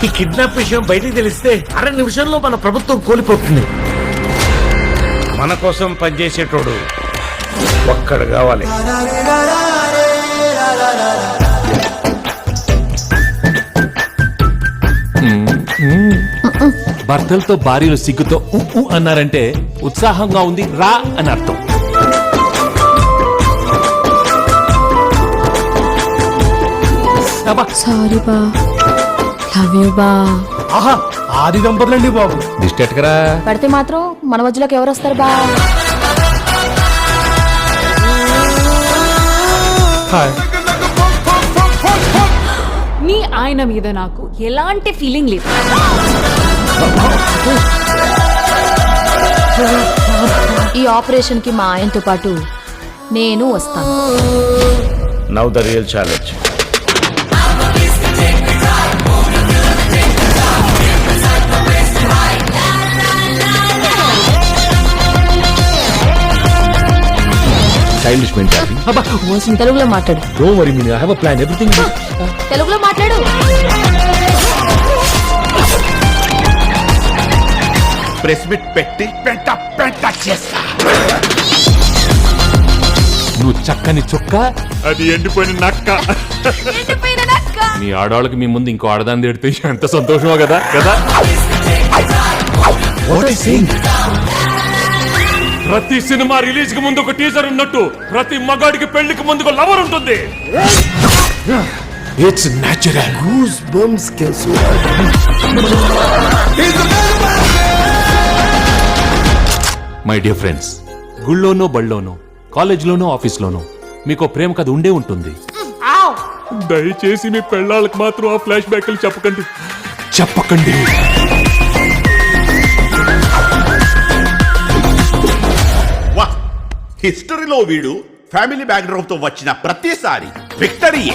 ఈ కిడ్నాప్ విషయం బయటికి తెలిస్తే 6 నిమిషంలో మన ప్రభుత్వం కోల్పోతుంది. మన కోసం పనిచేసేటోడు ఒక్కడు కావాలి. భర్తలతో భార్యలు సిగ్గుతో అన్నారంటే ఉత్సాహంగా ఉంది రా అని అర్థం. సారీ బా, లవ్ యూ బా. ఆహా ఆది దంపతులండి బాబు. దిష్టి ఎట్టకరా పడితే మాత్రం మన మధ్యలోకి ఎవరు వస్తారు బా? హాయ్. మీ ఆయన మీద నాకు ఎలాంటి ఫీలింగ్ లేదు. ఈ ఆపరేషన్ కి మా ఆయనతో పాటు నేను వస్తాను. Now the real challenge. Childish mentality. తెలుగులో మాట్లాడు. Don't worry Meena, I have a plan. Everything తెలుగులో మాట్లాడు. ప్రెస్ మీట్ పెట్టి పెంట చేస్తా. నువ్వు చక్కని చుక్క, అది ఎండిపోయిన నక్క. మీ ఆడవాళ్ళకి మీ ముందు ఇంకో ఆడదాన్ని తిడితే ఎంత సంతోషమో కదా కదా. ప్రతి సినిమా రిలీజ్ కి ముందు ఒక టీజర్ ఉన్నట్టు ప్రతి మగాడికి పెళ్లికి ముందు ఒక లవర్ ఉంటుంది. It's natural. My dear friends, గుళ్ళోనో బళ్ళోనో కాలేజ్లోనో ఆఫీస్లోనో మీకు ప్రేమ కథ ఉండే ఉంటుంది. దయచేసి మీ పెళ్ళాళ్ళకి మాత్రం ఆ ఫ్లాష్ బ్యాక్లు చెప్పకండి. హిస్టరీలో వీడు ఫ్యామిలీ బ్యాక్గ్రౌండ్ తో వచ్చిన ప్రతిసారి విక్టరీయే.